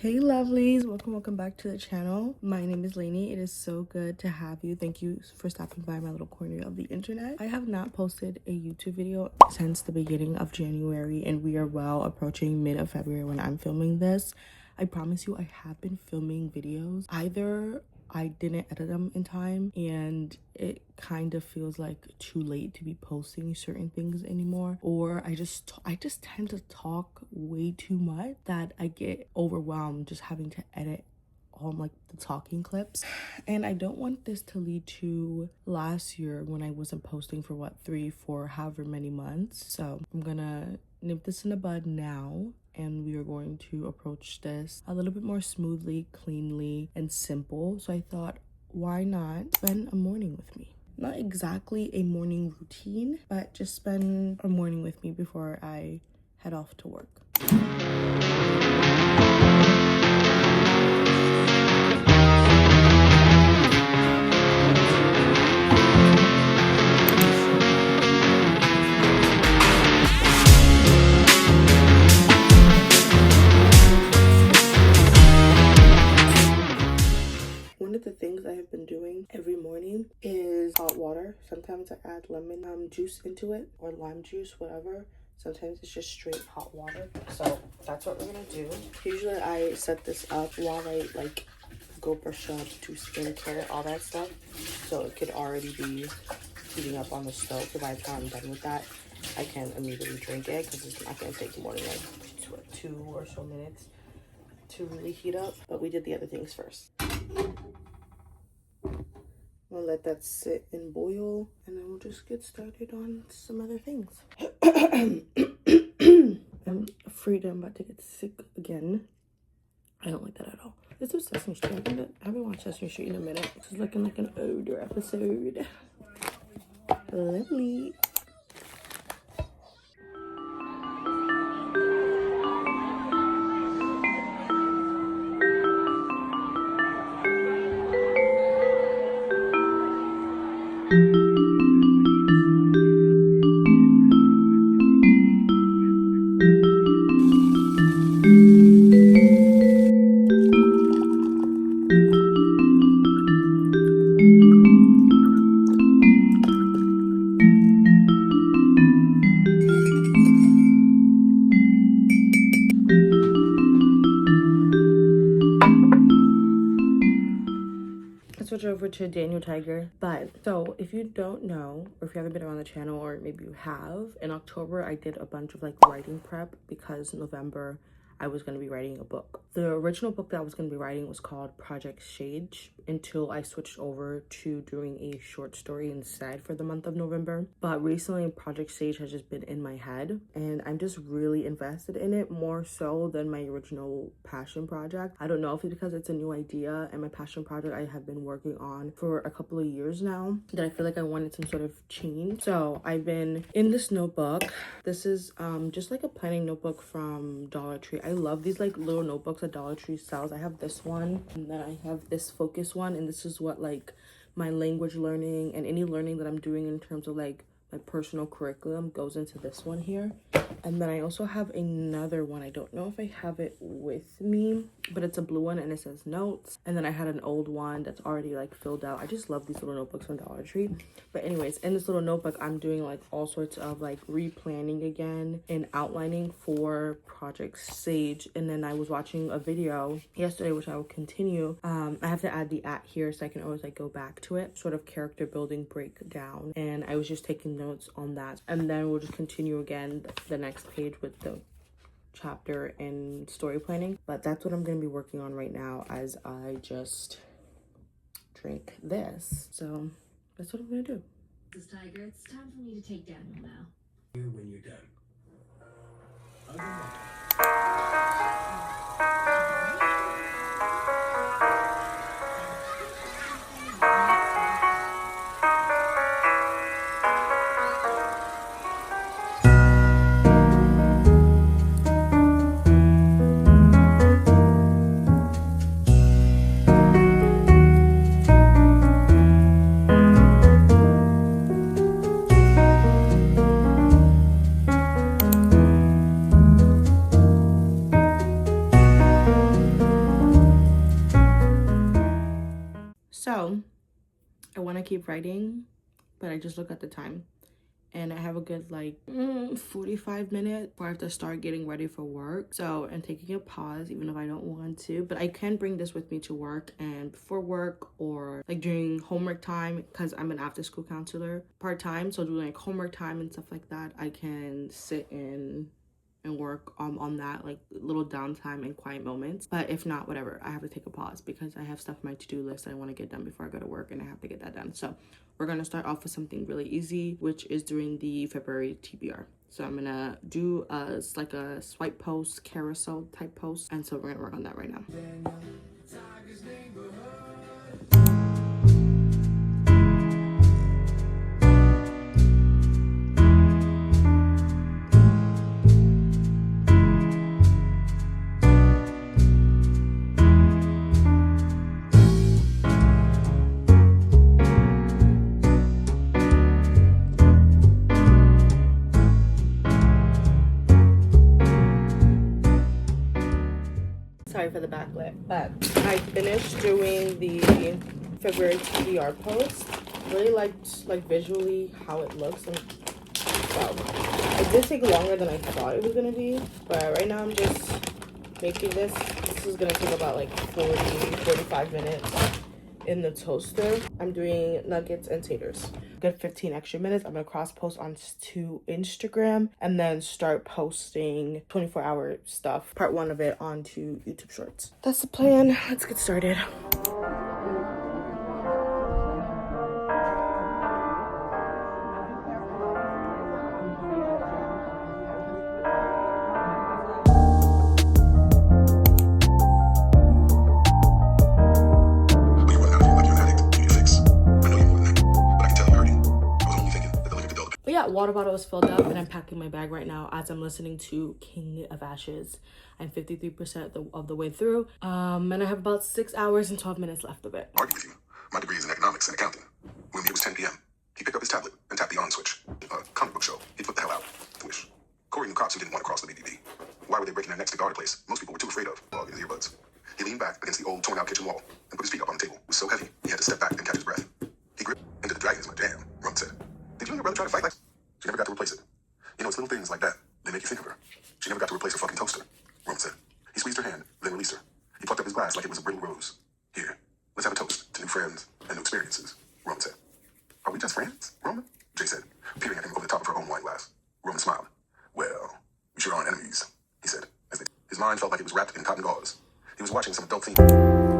Hey lovelies, welcome back to the channel. My name is Lainey. It is so good to have you. Thank you for stopping by my little corner of the internet. I have not posted a YouTube video since the beginning of January, and we are well approaching mid of February when I'm filming this. I promise you I have been filming videos. Either I didn't edit them in time and it kind of feels like too late to be posting certain things anymore, or I just tend to talk way too much that I get overwhelmed just having to edit all like the talking clips. And I don't want this to lead to last year when I wasn't posting for what, 3, 4, however many months. So I'm gonna nip this in the bud now, and we are going to approach this a little bit more smoothly, cleanly, and simple. So I thought, why not spend a morning with me? Not exactly a morning routine, but just spend a morning with me before I head off to work. One of the things I have been doing every morning is hot water. Sometimes I add lemon juice into it, or lime juice, whatever. Sometimes it's just straight hot water. So that's what we're gonna do. Usually I set this up while I like go brush up, do skincare, all that stuff. So it could already be heating up on the stove. So by the time I'm done with that, I can immediately drink it, because it's not gonna take more than like 2 or so minutes to really heat up. But we did the other things first. We'll let that sit and boil, and then we'll just get started on some other things. I'm afraid I'm about to get sick again. I don't like that at all. This is Sesame Street. I haven't watched Sesame Street in a minute. This is looking like an older episode. Lovely. Switch over to Daniel Tiger. But so if you don't know, or if you haven't been around the channel, or maybe you have, in October I did a bunch of like writing prep, because November I was going to be writing a book. The original book that I was going to be writing was called Project Sage, until I switched over to doing a short story instead for the month of November. But recently Project Sage has just been in my head, and I'm just really invested in it, more so than my original passion project. I don't know if it's because it's a new idea, and my passion project I have been working on for a couple of years now, that I feel like I wanted some sort of change. So I've been in this notebook. This is just like a planning notebook from Dollar Tree. I love these like little notebooks that Dollar Tree sells. I have this one, and then I have this focus one, and this is what like my language learning and any learning that I'm doing in terms of like my personal curriculum goes into this one here. And then I also have another one. I don't know if I have it with me, but it's a blue one, and it says notes. And then I had an old one that's already like filled out. I just love these little notebooks from Dollar Tree. But anyways, in this little notebook, I'm doing like all sorts of like replanning again and outlining for Project Sage. And then I was watching a video yesterday, which I will continue. I have to add the @ here so I can always like go back to it, sort of character building breakdown. And I was just taking notes on that, and then we'll just continue again the next page with the chapter and story planning. But that's what I'm going to be working on right now as I just drink this. So that's what I'm going to do. This Tiger, it's time for me to take Daniel now. When you're done. So I want to keep writing, but I just look at the time and I have a good like 45 minutes before I have to start getting ready for work. So I'm taking a pause even if I don't want to, but I can bring this with me to work and before work or like during homework time, because I'm an after school counselor part-time. So during like homework time and stuff like that, I can sit in and work on that, like little downtime and quiet moments. But if not, whatever, I have to take a pause because I have stuff on my to-do list that I want to get done before I go to work, and I have to get that done. So we're gonna start off with something really easy, which is doing the February TBR. So I'm gonna do like a swipe post, carousel type post, and so we're gonna work on that right now. Sorry for the backlit, but I finished doing the February TBR post. Really liked like visually how it looks, and wow, it did take longer than I thought it was gonna be, but right now I'm just making this. This is gonna take about like 45 minutes in the toaster. I'm doing nuggets and taters. Good 15 extra minutes. I'm gonna cross post onto Instagram and then start posting 24-hour stuff, part 1 of it, onto YouTube Shorts. That's the plan. Let's get started. Water bottle is filled up and I'm packing my bag right now as I'm listening to King of Ashes. I'm 53% of the way through, and I have about 6 hours and 12 minutes left of it. Argue with you. My degree is in economics and accounting. When it was 10 p.m., he picked up his tablet and tapped the on switch. Comic book show. He flipped the hell out. Wish. Corey knew cops who didn't want to cross the BBB. Why were they breaking their necks to guard a place most people were too afraid of? Well, in his earbuds. He leaned back against the old torn-out kitchen wall and put his feet up on the table. It was so heavy, he had to step back and catch his breath. He gripped into the dragon is my jam, Roman said. Did you and your brother try to fight like? She never got to replace it. You know, it's little things like that. They make you think of her. She never got to replace her fucking toaster, Roman said. He squeezed her hand, then released her. He plucked up his glass like it was a brittle rose. Here, let's have a toast to new friends and new experiences, Roman said. Are we just friends, Roman? Jay said, peering at him over the top of her own wine glass. Roman smiled. Well, we sure aren't enemies, he said. His mind felt like it was wrapped in cotton gauze. He was watching some adult theme.